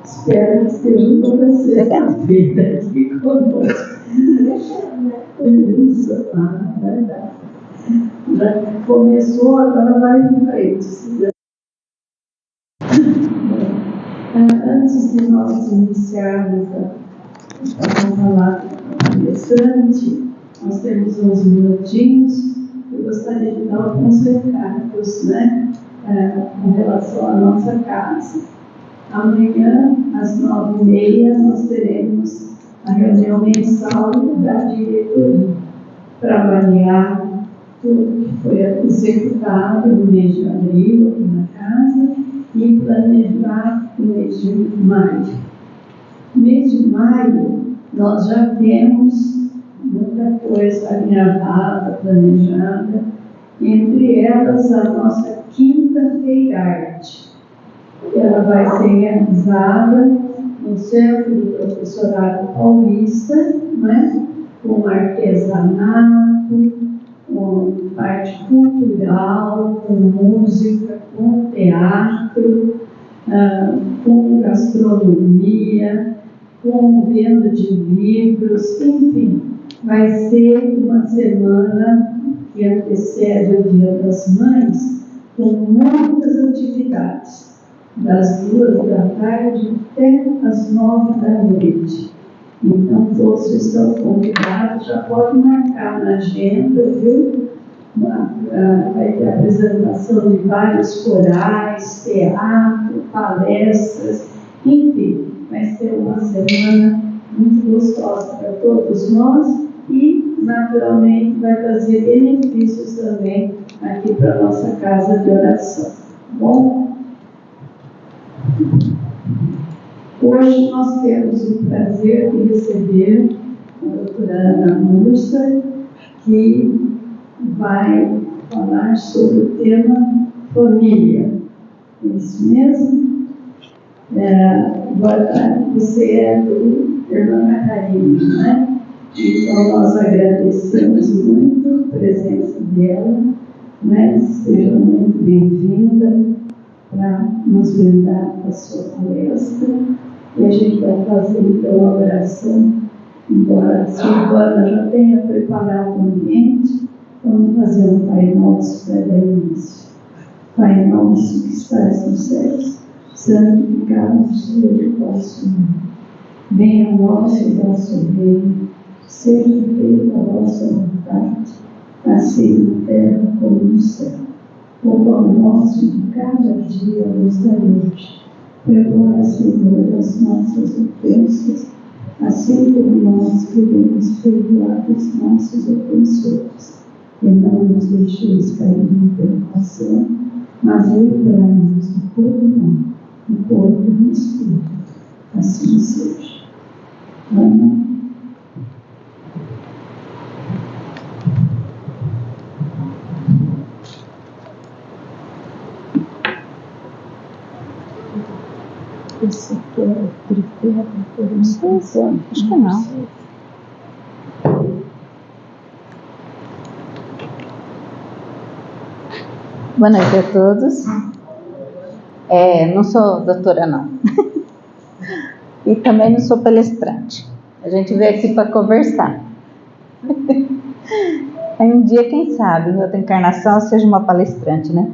Espero que estejam todas sexta-feira aqui conosco. Isso, verdade. Já começou, agora vai em frente. Antes de nós iniciarmos a palavra interessante, nós temos uns minutinhos. Eu gostaria de dar alguns recados, com relação à nossa casa. Amanhã, às 9h30, nós teremos a reunião mensal da diretoria para avaliar tudo que foi executado no mês de abril aqui na casa e planejar o mês de maio. No mês de maio, nós já temos muita coisa gravada, planejada, entre elas a nossa quinta-feira-arte. Ela vai ser realizada no Centro do Professorado Paulista, com artesanato, com parte cultural, com música, com teatro, com gastronomia, com venda de livros, enfim, vai ser uma semana que antecede o Dia das Mães, com muitas atividades, das 2 da tarde até as 9 da noite. E Então, todos estão convidados, já pode marcar na agenda, viu? Vai ter apresentação de vários corais, teatro, palestras, enfim, vai ser uma semana muito gostosa para todos nós e, naturalmente, vai trazer benefícios também aqui para a nossa casa de oração. Tá bom? Hoje nós temos o prazer de receber a doutora Ana Mursa, que vai falar sobre o tema família. É isso mesmo? Agora, você é do Irmã Catarina, né? Então, nós agradecemos muito a presença dela, né? Seja muito bem-vinda para nos brindar com a sua palestra. E a gente vai fazer, então, a oração. Embora a Silvana já tenha preparado o ambiente, vamos fazer um Pai Nosso para dar início. Pai Nosso que estás nos céus, santificado seja o vosso nome. Venha a nós o vosso reino, seja feita a vossa vontade, assim na terra como no céu. O pão nosso de cada dia nos dai hoje. Perdoa, Senhor, as nossas ofensas, assim como nós podemos perdoar os nossos ofensores. E não nos deixeis cair em tentação, mas livrai-nos de todo mal, no corpo e no espírito. Assim seja. Amém. Esse aqui é o tripé, não sei, acho que não. Boa noite a todos. Não sou doutora, não. E também não sou palestrante. A gente veio aqui para conversar. Aí um dia, quem sabe, em outra encarnação, eu seja uma palestrante, né?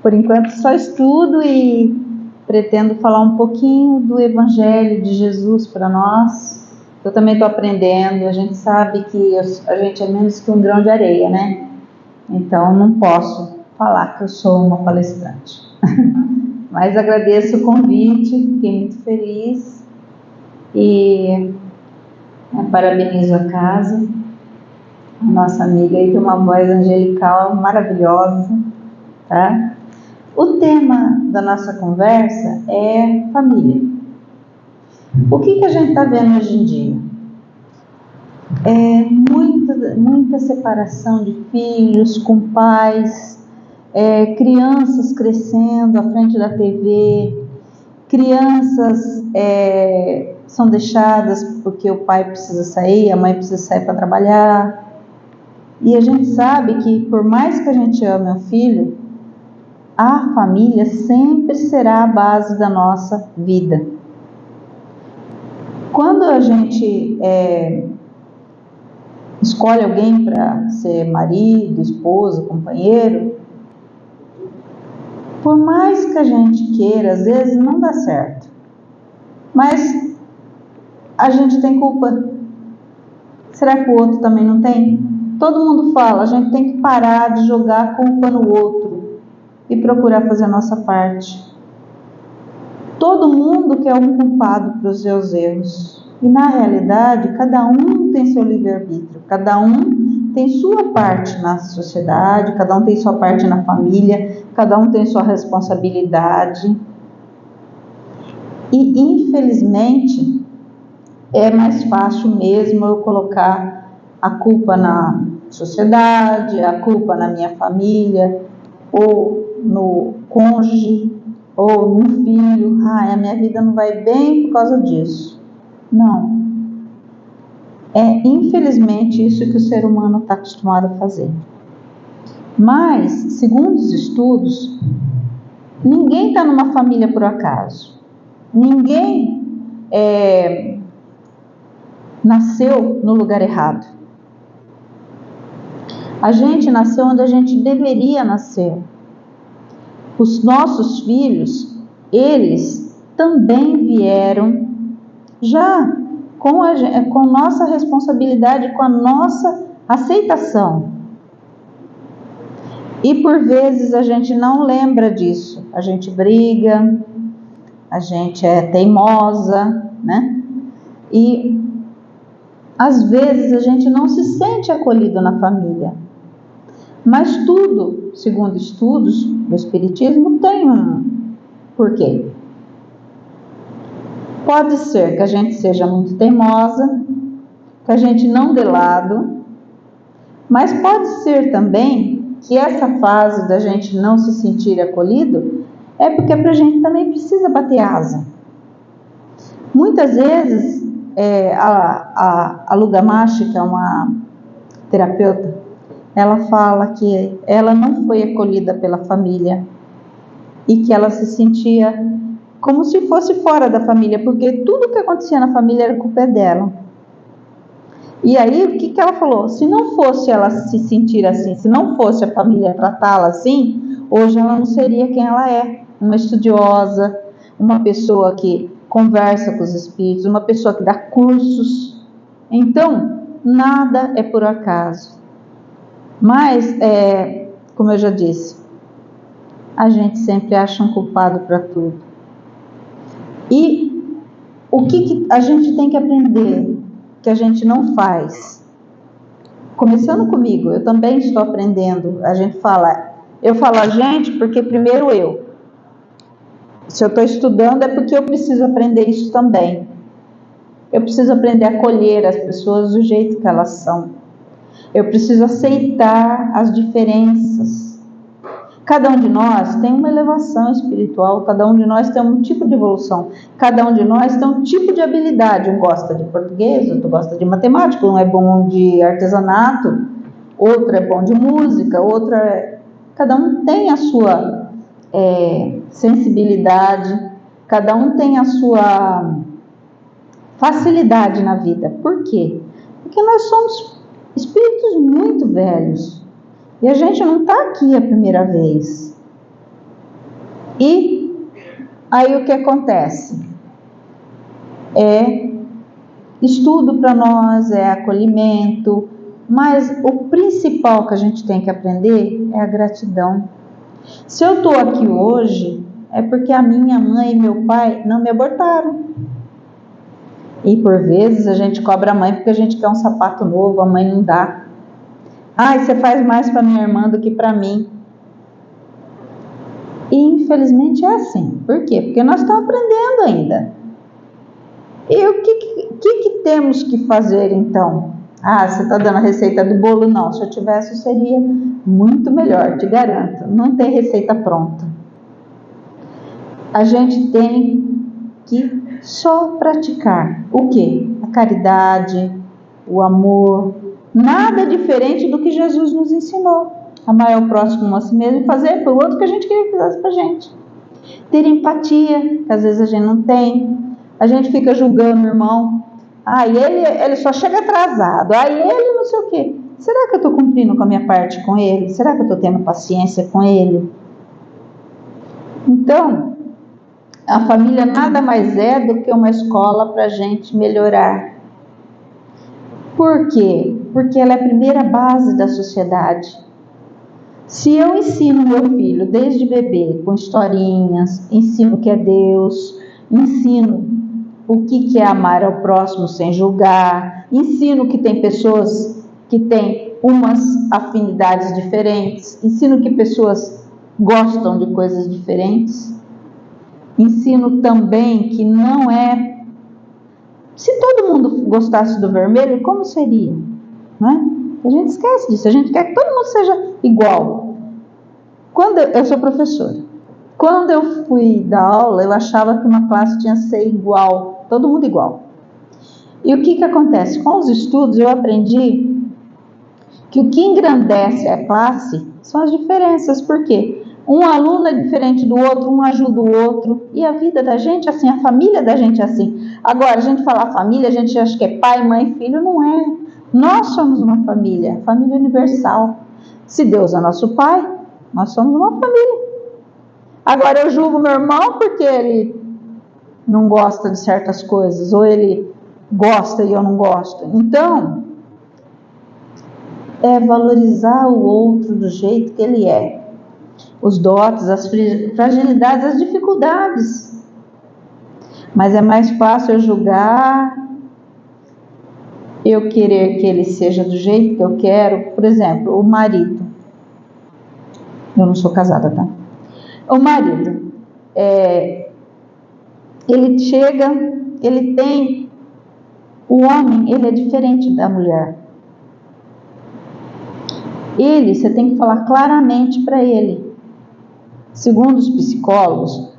Por enquanto, só estudo e pretendo falar um pouquinho do Evangelho de Jesus para nós. Eu também estou aprendendo. A gente sabe que a gente é menos que um grão de areia, né? Então, não posso falar que eu sou uma palestrante. Mas agradeço o convite, fiquei muito feliz e parabenizo a casa. A nossa amiga aí tem uma voz angelical maravilhosa, tá? O tema da nossa conversa é família. O que a gente está vendo hoje em dia? Muita separação de filhos com pais, crianças crescendo à frente da TV, crianças são deixadas porque o pai precisa sair, a mãe precisa sair para trabalhar. E a gente sabe que por mais que a gente ame o filho, a família sempre será a base da nossa vida. Quando a gente escolhe alguém para ser marido, esposa, companheiro, por mais que a gente queira, às vezes não dá certo. Mas a gente tem culpa. Será que o outro também não tem? Todo mundo fala, a gente tem que parar de jogar a culpa no outro e procurar fazer a nossa parte. Todo mundo quer um culpado para os seus erros. E na realidade, cada um tem seu livre-arbítrio, cada um tem sua parte na sociedade, cada um tem sua parte na família, cada um tem sua responsabilidade. E infelizmente, é mais fácil mesmo eu colocar a culpa na sociedade, a culpa na minha família, ou no cônjuge, ou no filho. A minha vida não vai bem por causa disso. Não. É infelizmente isso que o ser humano está acostumado a fazer. Mas, segundo os estudos, ninguém está numa família por acaso. Ninguém nasceu no lugar errado. A gente nasceu onde a gente deveria nascer. Os nossos filhos, eles também vieram já com nossa responsabilidade, com a nossa aceitação. E por vezes a gente não lembra disso, a gente briga, a gente é teimosa, né? E às vezes a gente não se sente acolhido na família. Mas tudo, segundo estudos do Espiritismo, tem um porquê. Pode ser que a gente seja muito teimosa, que a gente não dê lado, mas pode ser também que essa fase da gente não se sentir acolhido é porque a gente também precisa bater asa. Muitas vezes, a Luda Machi, que é uma terapeuta, ela fala que ela não foi acolhida pela família e que ela se sentia como se fosse fora da família, porque tudo que acontecia na família era culpa dela. E aí, o que ela falou? Se não fosse ela se sentir assim, se não fosse a família tratá-la assim, hoje ela não seria quem ela é. Uma estudiosa, uma pessoa que conversa com os espíritos, uma pessoa que dá cursos. Então, nada é por acaso. Mas, como eu já disse, a gente sempre acha um culpado para tudo. E o que a gente tem que aprender que a gente não faz? Começando comigo, eu também estou aprendendo. Eu falo a gente porque primeiro eu. Se eu estou estudando é porque eu preciso aprender isso também. Eu preciso aprender a acolher as pessoas do jeito que elas são. Eu preciso aceitar as diferenças. Cada um de nós tem uma elevação espiritual, cada um de nós tem um tipo de evolução, cada um de nós tem um tipo de habilidade. Um gosta de português, outro gosta de matemática, um é bom de artesanato, outro é bom de música, cada um tem a sua sensibilidade, cada um tem a sua facilidade na vida. Por quê? Porque nós somos espíritos muito velhos. E a gente não está aqui a primeira vez. E aí o que acontece? Estudo para nós, acolhimento, mas o principal que a gente tem que aprender é a gratidão. Se eu estou aqui hoje, é porque a minha mãe e meu pai não me abortaram. E por vezes a gente cobra a mãe porque a gente quer um sapato novo, a mãe não dá. Você faz mais para minha irmã do que para mim. E infelizmente é assim. Por quê? Porque nós estamos aprendendo ainda. E o que temos que fazer então? Você está dando a receita do bolo? Não, se eu tivesse seria muito melhor, te garanto. Não tem receita pronta. A gente tem que só praticar. O quê? A caridade, o amor. Nada diferente do que Jesus nos ensinou. Amar ao próximo a si mesmo e fazer pelo outro que a gente queria que fizesse pra gente. Ter empatia, que às vezes a gente não tem. A gente fica julgando o irmão. Ele só chega atrasado. Ele não sei o quê. Será que eu estou cumprindo com a minha parte com ele? Será que eu estou tendo paciência com ele? Então, a família nada mais é do que uma escola para a gente melhorar. Por quê? Porque ela é a primeira base da sociedade. Se eu ensino meu filho desde bebê com historinhas, ensino o que é Deus, ensino o que é amar ao próximo sem julgar, ensino que tem pessoas que têm umas afinidades diferentes, ensino que pessoas gostam de coisas diferentes, ensino também que não é... Se todo mundo gostasse do vermelho, como seria? Né? A gente esquece disso, a gente quer que todo mundo seja igual. Eu sou professora. Quando eu fui dar aula, eu achava que uma classe tinha que ser igual, todo mundo igual. E o que acontece? Com os estudos eu aprendi que o que engrandece a classe são as diferenças. Por quê? Um aluno é diferente do outro, um ajuda o outro. E a vida da gente é assim, a família da gente é assim. Agora, a gente fala família, a gente acha que é pai, mãe, filho, não é. Nós somos uma família universal. Se Deus é nosso pai, nós somos uma família. Agora, eu julgo meu irmão porque ele não gosta de certas coisas, ou ele gosta e eu não gosto. Então, é valorizar o outro do jeito que ele é. Os dotes, as fragilidades, as dificuldades. Mas é mais fácil eu julgar, eu querer que ele seja do jeito que eu quero. Por exemplo, o marido. Eu não sou casada, tá? O marido, ele chega, ele tem... O homem, ele é diferente da mulher. Ele, você tem que falar claramente para ele. Segundo os psicólogos,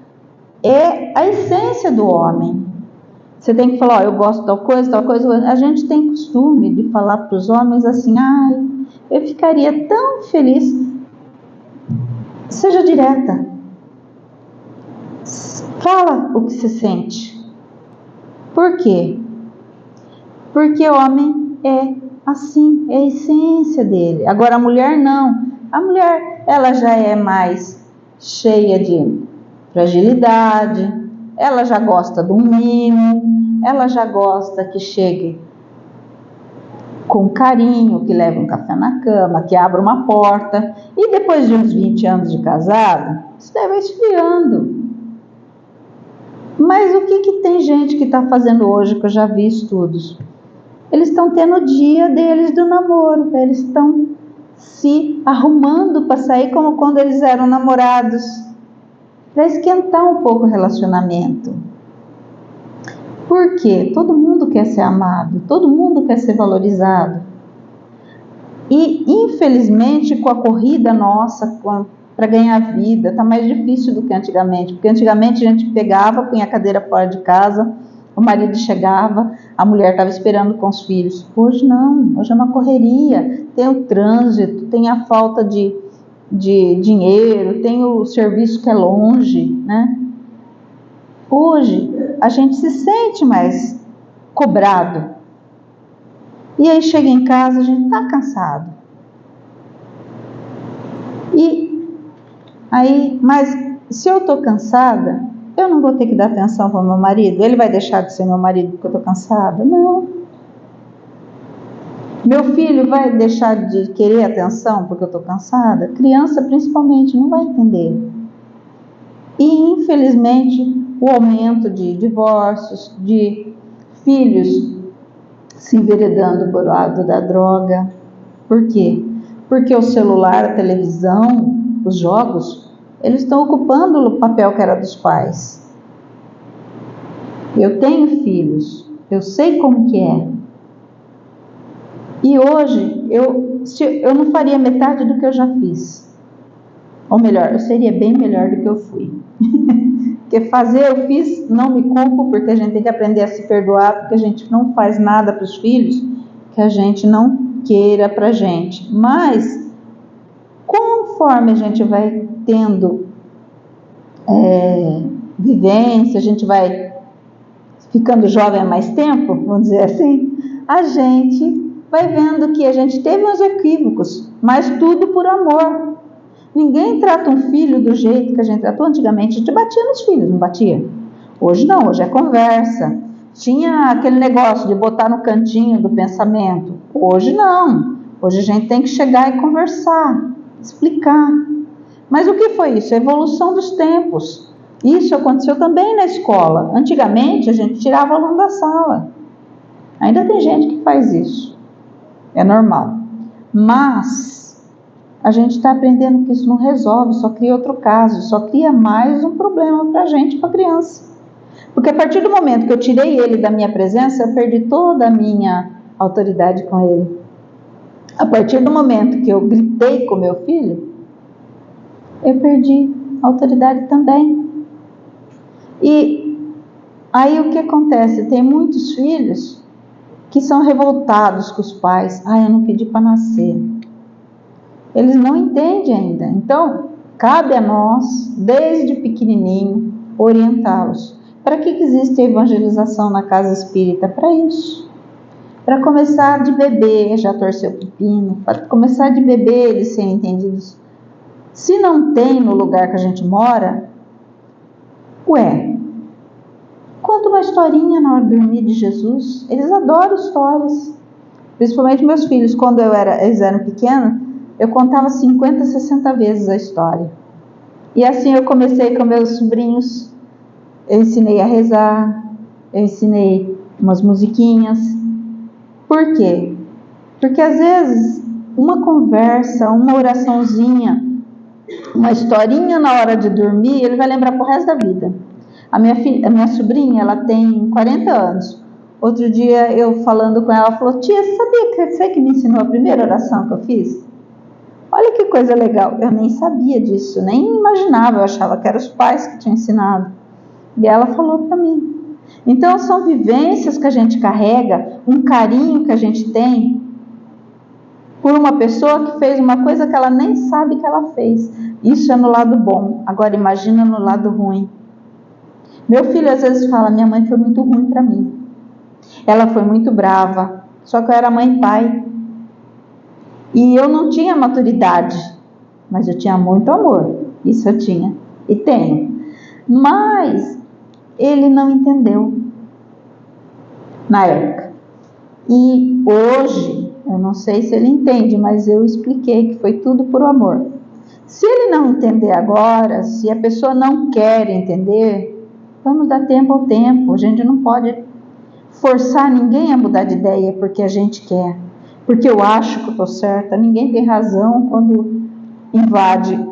é a essência do homem. Você tem que falar, eu gosto de tal coisa. A gente tem costume de falar para os homens assim, eu ficaria tão feliz. Seja direta. Fala o que você sente. Por quê? Porque o homem é assim, é a essência dele. Agora a mulher não. A mulher, ela já é mais cheia de fragilidade, ela já gosta do mimo, ela já gosta que chegue com carinho, que leve um café na cama, que abra uma porta. E depois de uns 20 anos de casado, isso daí vai esfriando. Mas o que tem gente que está fazendo hoje, que eu já vi estudos? Eles estão tendo o dia deles do namoro, eles estão se arrumando para sair como quando eles eram namorados, para esquentar um pouco o relacionamento. Por quê? Todo mundo quer ser amado, todo mundo quer ser valorizado. E infelizmente com a corrida nossa para ganhar vida, está mais difícil do que antigamente, porque antigamente a gente pegava, punha a cadeira fora de casa, o marido chegava, a mulher estava esperando com os filhos. Hoje não, hoje é uma correria, tem o trânsito, tem a falta de dinheiro, tem o serviço que é longe, né? Hoje a gente se sente mais cobrado. E aí chega em casa, a gente está cansado. Mas se eu estou cansada, eu não vou ter que dar atenção para o meu marido? Ele vai deixar de ser meu marido porque eu estou cansada? Não. Meu filho vai deixar de querer atenção porque eu estou cansada? Criança, principalmente, não vai entender. E, infelizmente, o aumento de divórcios, de filhos se enveredando por lado da droga. Por quê? Porque o celular, a televisão, os jogos, eles estão ocupando o papel que era dos pais. Eu tenho filhos, eu sei como que é. E hoje, eu não faria metade do que eu já fiz. Ou melhor, eu seria bem melhor do que eu fui. Porque fazer eu fiz, não me culpo, porque a gente tem que aprender a se perdoar, porque a gente não faz nada para os filhos que a gente não queira para a gente. Mas, conforme a gente vai tendo vivência, a gente vai ficando jovem há mais tempo, vamos dizer assim, a gente vai vendo que a gente teve uns equívocos, mas tudo por amor. Ninguém trata um filho do jeito que a gente tratou antigamente. A gente batia nos filhos, não batia? Hoje não, hoje é conversa. Tinha aquele negócio de botar no cantinho do pensamento. Hoje não. Hoje a gente tem que chegar e conversar, explicar. Mas o que foi isso? A evolução dos tempos. Isso aconteceu também na escola. Antigamente a gente tirava o aluno da sala. Ainda tem gente que faz isso. É normal. Mas a gente está aprendendo que isso não resolve, só cria outro caso, só cria mais um problema para a gente, para a criança. Porque a partir do momento que eu tirei ele da minha presença, eu perdi toda a minha autoridade com ele. A partir do momento que eu gritei com meu filho, eu perdi a autoridade também. E aí o que acontece? Tem muitos filhos que são revoltados com os pais. Eu não pedi para nascer. Eles não entendem ainda. Então, cabe a nós, desde pequenininho, orientá-los. Para que existe a evangelização na casa espírita? Para isso. Para começar de bebê, já torcer o pepino, para começar de bebê eles serem entendidos. Se não tem no lugar que a gente mora, conto uma historinha na hora de dormir de Jesus. Eles adoram histórias. Principalmente meus filhos, quando eles eram pequenos, eu contava 50, 60 vezes a história. E assim eu comecei com meus sobrinhos. Eu ensinei a rezar, eu ensinei umas musiquinhas. Por quê? Porque às vezes uma conversa, uma oraçãozinha, uma historinha na hora de dormir, ele vai lembrar pro resto da vida. A minha sobrinha, ela tem 40 anos. Outro dia eu falando com ela, ela falou: tia, você que me ensinou a primeira oração que eu fiz? Olha que coisa legal, eu nem sabia disso, nem imaginava, eu achava que eram os pais que tinham ensinado. E ela falou para mim. Então são vivências que a gente carrega, um carinho que a gente tem por uma pessoa que fez uma coisa que ela nem sabe que ela fez. Isso é no lado bom. Agora imagina no lado ruim. Meu filho às vezes fala: minha mãe foi muito ruim para mim. Ela foi muito brava, só que eu era mãe e pai. E eu não tinha maturidade, mas eu tinha muito amor. Isso eu tinha e tenho. Mas ele não entendeu na época. E hoje, eu não sei se ele entende, mas eu expliquei que foi tudo por amor. Se ele não entender agora, se a pessoa não quer entender, vamos dar tempo ao tempo. A gente não pode forçar ninguém a mudar de ideia porque a gente quer. Porque eu acho que eu estou certa. Ninguém tem razão quando invade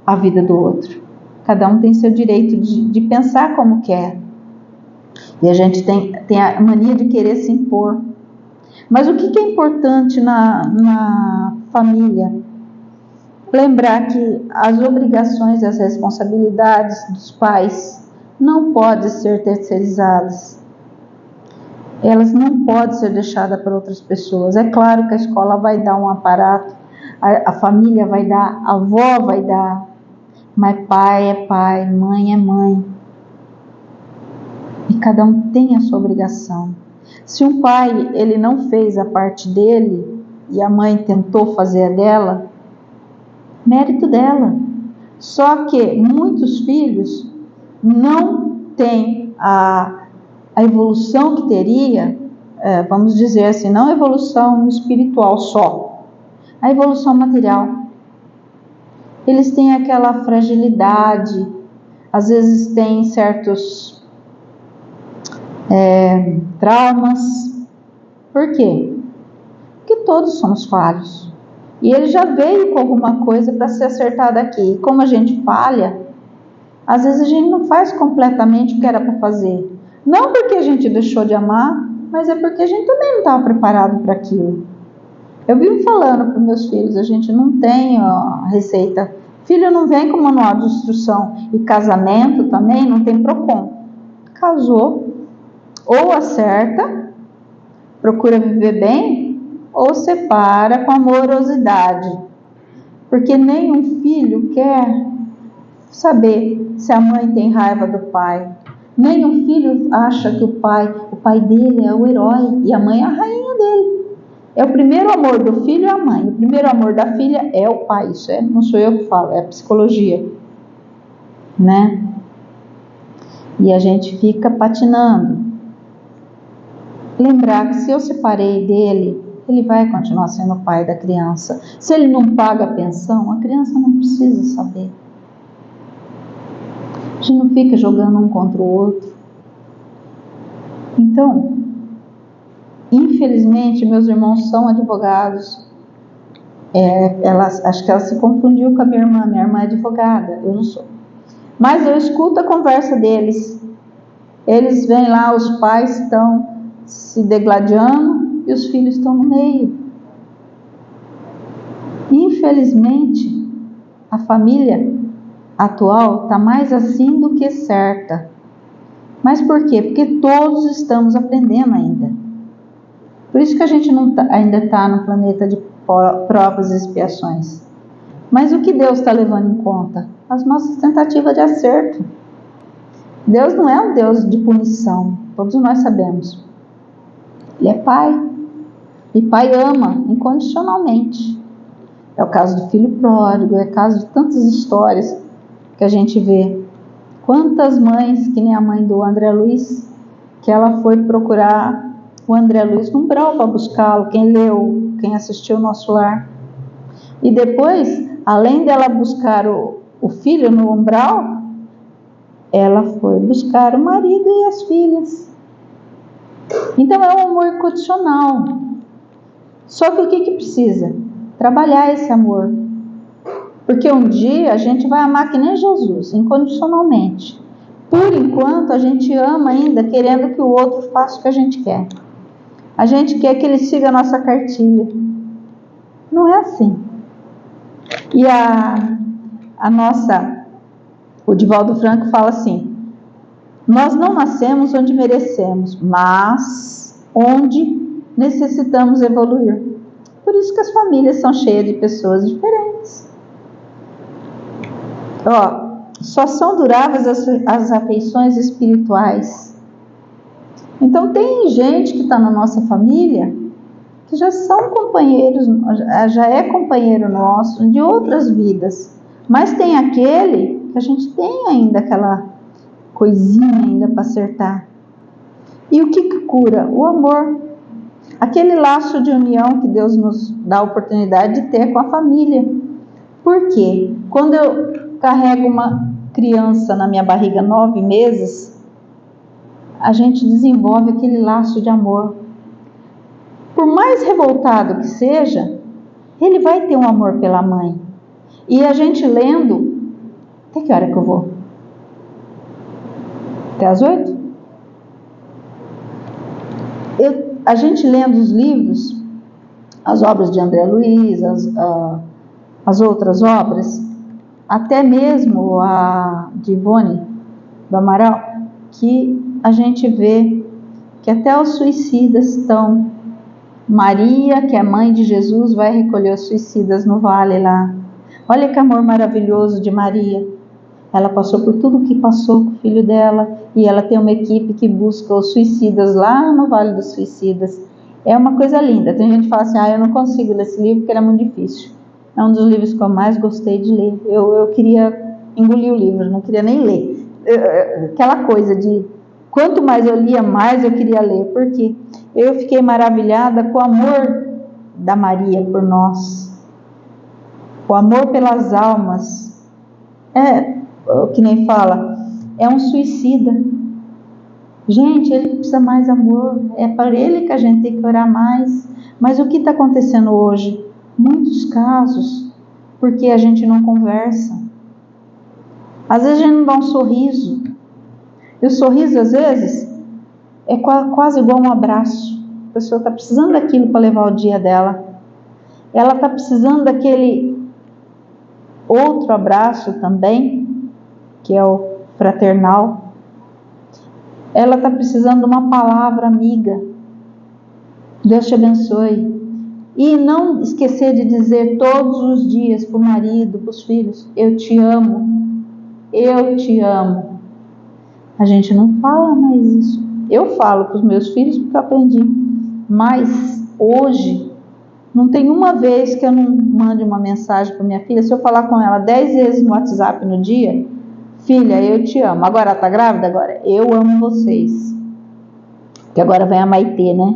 a vida do outro. Cada um tem seu direito de pensar como quer. E a gente tem a mania de querer se impor. Mas o que é importante na família? Lembrar que as obrigações e as responsabilidades dos pais não podem ser terceirizadas. Elas não podem ser deixadas para outras pessoas. É claro que a escola vai dar um aparato, a família vai dar, a avó vai dar, mas pai é pai, mãe é mãe. E cada um tem a sua obrigação. Se um pai ele não fez a parte dele e a mãe tentou fazer a dela, mérito dela. Só que muitos filhos não têm a evolução que teria, vamos dizer assim, não a evolução espiritual só, a evolução material. Eles têm aquela fragilidade, às vezes têm certos traumas. Por quê? Porque todos somos falhos. E ele já veio com alguma coisa para ser acertada aqui. E como a gente falha, às vezes a gente não faz completamente o que era para fazer. Não porque a gente deixou de amar, mas é porque a gente também não estava preparado para aquilo. Eu vivo falando para os meus filhos, a gente não tem receita. Filho não vem com manual de instrução. E casamento também não tem PROCON. Casou, ou acerta, procura viver bem, ou separa com amorosidade. Porque nenhum filho quer saber se a mãe tem raiva do pai. Nenhum filho acha que o pai dele é o herói e a mãe é a rainha dele. É o primeiro amor do filho é a mãe. O primeiro amor da filha é o pai. Isso não sou eu que falo, é a psicologia. Né? E a gente fica patinando. Lembrar que se eu separei dele, ele vai continuar sendo o pai da criança. Se ele não paga a pensão, a criança não precisa saber. A gente não fica jogando um contra o outro. Então, infelizmente, meus irmãos são advogados. Acho que ela se confundiu com a minha irmã. Minha irmã é advogada, eu não sou. Mas eu escuto a conversa deles. Eles vêm lá, os pais estão se degladiando e os filhos estão no meio. Infelizmente, a família atual está mais assim do que certa. Mas por quê? Porque todos estamos aprendendo ainda. Por isso que a gente ainda está no planeta de provas e expiações. Mas o que Deus está levando em conta? As nossas tentativas de acerto. Deus não é um Deus de punição, todos nós sabemos. Ele é pai. E pai ama incondicionalmente. É o caso do filho pródigo, é o caso de tantas histórias que a gente vê Quantas mães, que nem a mãe do André Luiz, que ela foi procurar o André Luiz no umbral para buscá-lo, quem leu, quem assistiu o Nosso Lar. E depois, além dela buscar o filho no umbral, ela foi buscar o marido e as filhas. Então é um amor incondicional. Só que o que precisa? Trabalhar esse amor. Porque um dia a gente vai amar que nem Jesus, incondicionalmente. Por enquanto a gente ama ainda querendo que o outro faça o que a gente quer. A gente quer que ele siga a nossa cartilha. Não é assim. E o Divaldo Franco fala assim: nós não nascemos onde merecemos, mas onde necessitamos evoluir. Por isso que as famílias são cheias de pessoas diferentes. Só são duráveis as afeições espirituais. Então tem gente que está na nossa família que já são companheiros, já é companheiro nosso de outras vidas, mas tem aquele que a gente tem ainda aquela coisinha ainda para acertar. E o que cura? O amor. Aquele laço de união que Deus nos dá a oportunidade de ter com a família. Por quê? Quando eu carrego uma criança na minha barriga 9 meses, a gente desenvolve aquele laço de amor. Por mais revoltado que seja, ele vai ter um amor pela mãe. E a gente lendo, até que hora que eu vou? Até às 8? A gente lendo os livros, as obras de André Luiz, as outras obras, até mesmo a de Ivone do Amaral, que a gente vê que até os suicidas estão. Maria, que é mãe de Jesus, vai recolher os suicidas no vale lá. Olha que amor maravilhoso de Maria. Ela passou por tudo o que passou com o filho dela, e ela tem uma equipe que busca os suicidas lá no Vale dos Suicidas. É uma coisa linda. Tem gente que fala assim: eu não consigo ler esse livro porque era muito difícil. É um dos livros que eu mais gostei de ler. Eu queria engolir o livro, não queria nem ler. Aquela coisa de quanto mais eu lia, mais eu queria ler. Por quê? Eu fiquei maravilhada com o amor da Maria por nós. O amor pelas almas. Que nem fala, é um suicida. Gente, ele precisa mais amor. É para ele que a gente tem que orar mais. Mas o que está acontecendo hoje? Muitos casos, porque a gente não conversa. Às vezes a gente não dá um sorriso. E o sorriso, às vezes, é quase igual um abraço. A pessoa está precisando daquilo para levar o dia dela. Ela está precisando daquele outro abraço também, que é o fraternal. Ela está precisando de uma palavra amiga. Deus te abençoe. E não esquecer de dizer todos os dias para o marido, para os filhos: eu te amo, eu te amo. A gente não fala mais isso. Eu falo para os meus filhos porque eu aprendi. Mas hoje, não tem uma vez que eu não mande uma mensagem para minha filha. Se eu falar com ela 10 vezes no WhatsApp no dia: filha, eu te amo. Agora ela está grávida? Agora, eu amo vocês. Que agora vem a Maitê, né?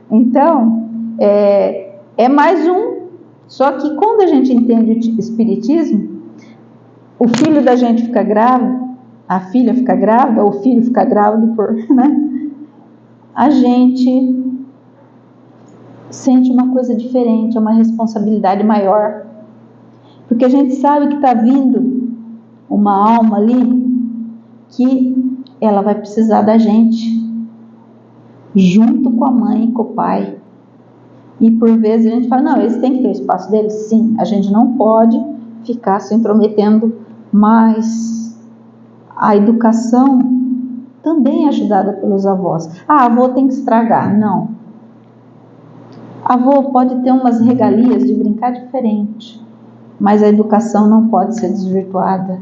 Então, é mais um. Só que quando a gente entende o espiritismo, o filho da gente fica grávido, a filha fica grávida, ou o filho fica grávido, né? A gente sente uma coisa diferente, é uma responsabilidade maior. Porque a gente sabe que está vindo uma alma ali que ela vai precisar da gente, junto com a mãe e com o pai. E por vezes a gente fala: não, eles têm que ter o espaço deles. Sim, a gente não pode ficar se intrometendo, mas a educação também é ajudada pelos avós. Avô tem que estragar. Não. Avô pode ter umas regalias de brincar diferente, mas a educação não pode ser desvirtuada.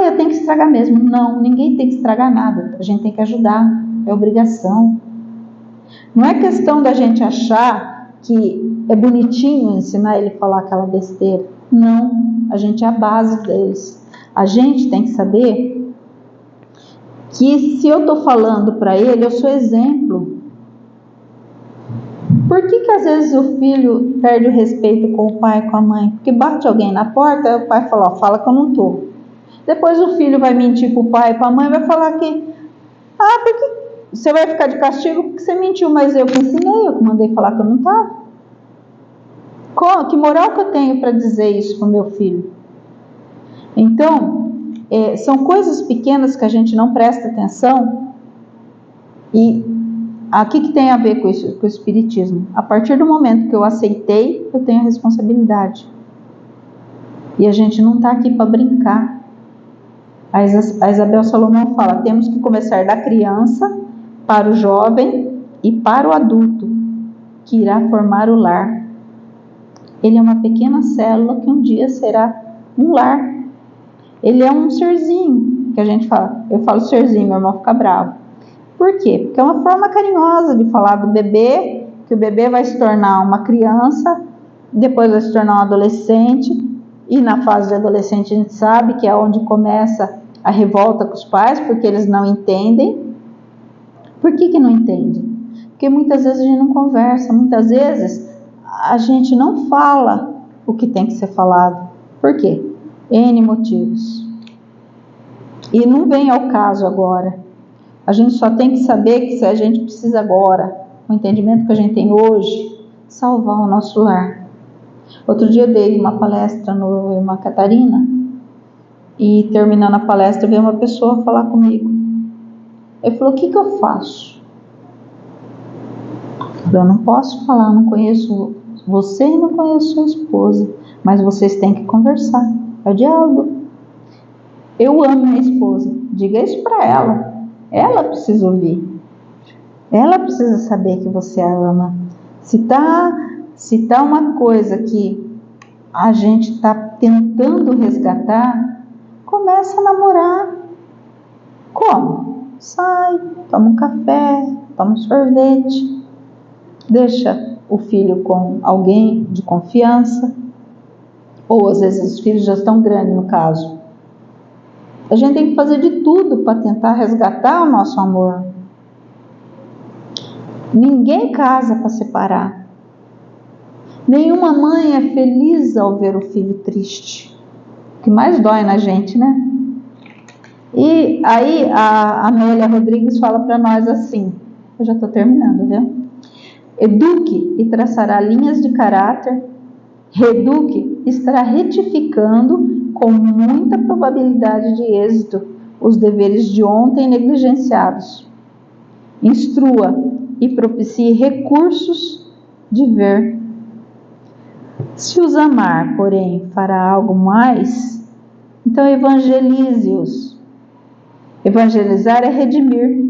Eu tenho que estragar mesmo. Não, ninguém tem que estragar nada. A gente tem que ajudar. É obrigação. Não é questão da gente achar que é bonitinho ensinar ele a falar aquela besteira. Não, a gente é a base deles. A gente tem que saber que se eu estou falando para ele, eu sou exemplo. Por que às vezes o filho perde o respeito com o pai e com a mãe? Porque bate alguém na porta, aí o pai fala, fala que eu não estou. Depois o filho vai mentir para o pai e para a mãe, vai falar que, porque você vai ficar de castigo porque você mentiu, mas eu que ensinei, eu que mandei falar que eu não estava. Que moral que eu tenho para dizer isso para o meu filho? Então, são coisas pequenas que a gente não presta atenção. E aqui que tem a ver com isso, com o Espiritismo. A partir do momento que eu aceitei, eu tenho a responsabilidade. E a gente não está aqui para brincar. A Isabel Salomão fala, temos que começar da criança para o jovem e para o adulto, que irá formar o lar. Ele é uma pequena célula que um dia será um lar. Ele é um serzinho, que a gente fala, eu falo serzinho, meu irmão fica bravo. Por quê? Porque é uma forma carinhosa de falar do bebê, que o bebê vai se tornar uma criança, depois vai se tornar um adolescente, e na fase de adolescente a gente sabe que é onde começa a revolta com os pais, porque eles não entendem. Por que não entendem? Porque muitas vezes a gente não conversa, muitas vezes a gente não fala o que tem que ser falado. Por quê? N motivos. E não vem ao caso agora. A gente só tem que saber que se a gente precisa agora, o entendimento que a gente tem hoje, salvar o nosso lar. Outro dia eu dei uma palestra no Irmã Catarina e terminando a palestra veio uma pessoa falar comigo. Ele falou, o que eu faço? Eu não posso falar, não conheço você e não conheço sua esposa, mas vocês têm que conversar. É o diálogo. Eu amo minha esposa, diga isso para ela. Ela precisa ouvir. Ela precisa saber que você a ama. Se tá uma coisa que a gente está tentando resgatar, começa a namorar. Como? Sai, toma um café, toma um sorvete, deixa o filho com alguém de confiança, ou às vezes os filhos já estão grandes no caso. A gente tem que fazer de tudo para tentar resgatar o nosso amor. Ninguém casa para separar. Nenhuma mãe é feliz ao ver o filho triste. O que mais dói na gente, né? E aí a Amélia Rodrigues fala para nós assim, eu já estou terminando, viu? Eduque e traçará linhas de caráter. Reeduque estará retificando com muita probabilidade de êxito os deveres de ontem negligenciados. Instrua e propicie recursos de ver. Se os amar, porém, fará algo mais, então evangelize-os. Evangelizar é redimir.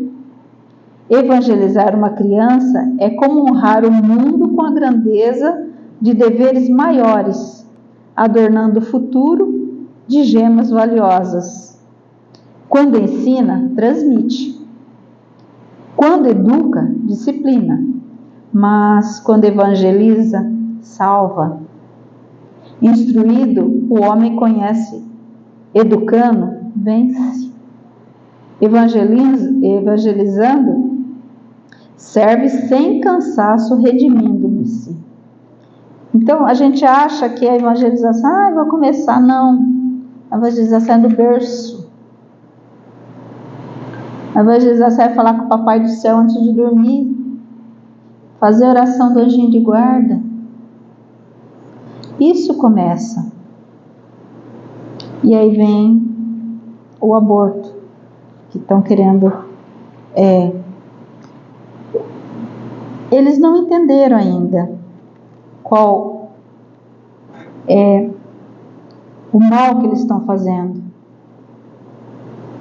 Evangelizar uma criança é como honrar o mundo com a grandeza de deveres maiores, adornando o futuro de gemas valiosas. Quando ensina, transmite. Quando educa, disciplina. Mas quando evangeliza, salva. Instruído, o homem conhece. Educando, vence. Evangelizando, serve sem cansaço, redimindo-se. Então, a gente acha que a evangelização, vou começar, não. A evangelização é do berço. A evangelização é falar com o Papai do Céu antes de dormir. Fazer a oração do anjinho de guarda. Isso começa. E aí vem o aborto, que estão querendo... Eles não entenderam ainda qual é o mal que eles estão fazendo.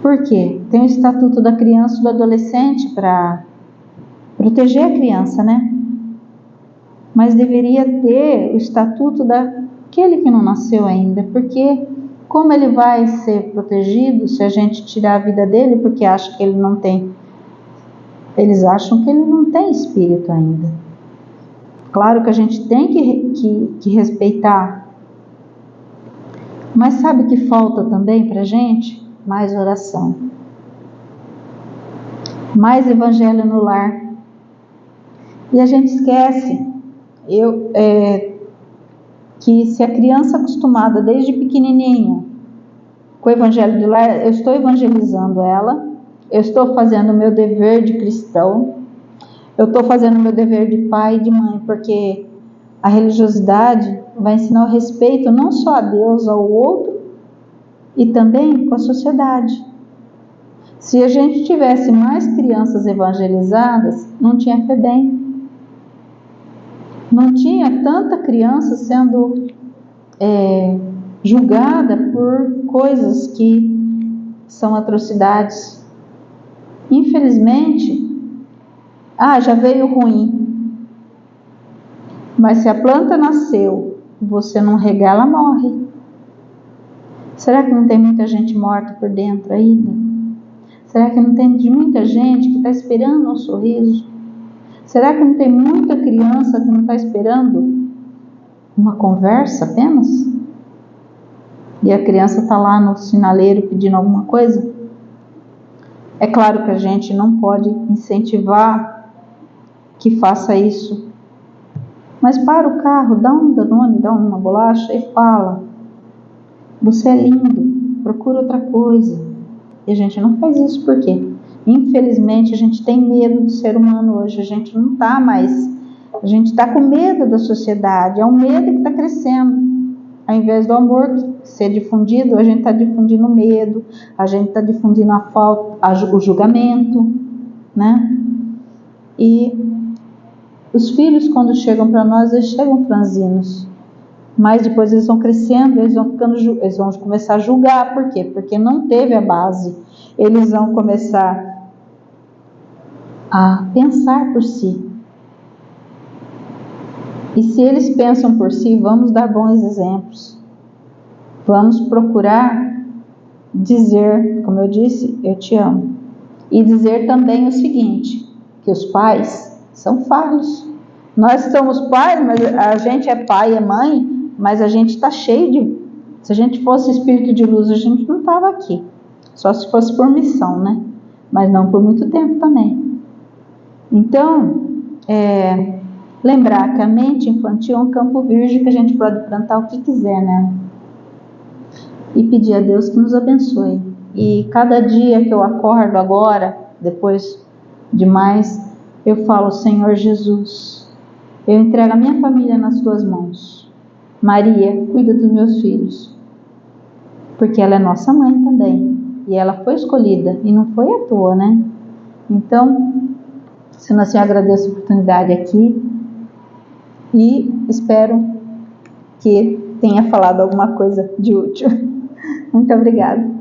Por quê? Tem o Estatuto da Criança e do Adolescente para proteger a criança, né? Mas deveria ter o Estatuto daquele que não nasceu ainda, porque como ele vai ser protegido se a gente tirar a vida dele porque acha que ele não tem? Eles acham que ele não tem espírito ainda. Claro que a gente tem que respeitar Mas sabe o que falta também para a gente? Mais oração. Mais evangelho no lar. E a gente esquece que se a criança acostumada desde pequenininho com o evangelho do lar, eu estou evangelizando ela, eu estou fazendo o meu dever de cristão, eu estou fazendo o meu dever de pai e de mãe, porque a religiosidade vai ensinar o respeito não só a Deus, ao outro, e também com a sociedade. Se a gente tivesse mais crianças evangelizadas, não tinha FEBEM. Não tinha tanta criança sendo julgada por coisas que são atrocidades. Infelizmente, já veio ruim. Mas se a planta nasceu e você não regar, ela morre. Será que não tem muita gente morta por dentro ainda? Será que não tem muita gente que está esperando um sorriso? Será que não tem muita criança que não está esperando uma conversa apenas? E a criança está lá no sinaleiro pedindo alguma coisa? É claro que a gente não pode incentivar que faça isso. Mas para o carro, dá um Danone, dá uma bolacha e fala: você é lindo, procura outra coisa. E a gente não faz isso por quê? Infelizmente a gente tem medo do ser humano hoje, a gente não está mais, a gente está com medo da sociedade, é um medo que está crescendo. Ao invés do amor ser difundido, a gente está difundindo o medo, a gente está difundindo a falta, o julgamento, né? E os filhos, quando chegam para nós, eles chegam franzinos, mas depois eles vão crescendo, eles vão começar a julgar. Por quê? Porque não teve a base. Eles vão começar a pensar por si. E se eles pensam por si, vamos dar bons exemplos. Vamos procurar dizer, como eu disse, eu te amo. E dizer também o seguinte, que os pais são falhos. Nós somos pais, mas a gente é pai e é mãe, mas a gente está cheio de... Se a gente fosse espírito de luz, a gente não estava aqui. Só se fosse por missão, né? Mas não por muito tempo também. Então, lembrar que a mente infantil é um campo virgem que a gente pode plantar o que quiser, né? E pedir a Deus que nos abençoe. E cada dia que eu acordo agora, depois de mais, eu falo: Senhor Jesus, eu entrego a minha família nas tuas mãos. Maria, cuida dos meus filhos. Porque ela é nossa mãe também. E ela foi escolhida, e não foi à toa, né? Então, Senhor, assim, eu agradeço a oportunidade aqui e espero que tenha falado alguma coisa de útil. Muito obrigada.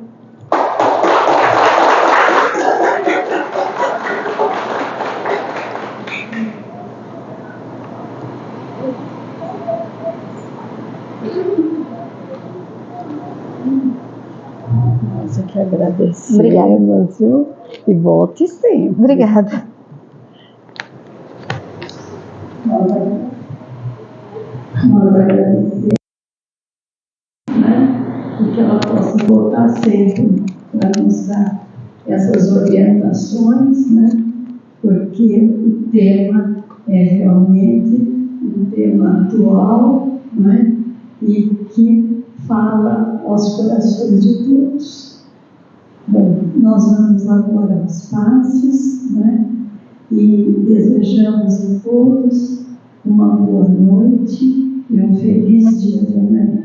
Nós que agradecemos, viu? E volte sempre. Obrigada. Nós agradecemos, né? E que ela possa voltar sempre para nos dar essas orientações, né? Porque o tema é realmente um tema atual, né? E que fala aos corações de todos. Bom, nós vamos agora aos passes, né? E desejamos a todos uma boa noite e um feliz dia também.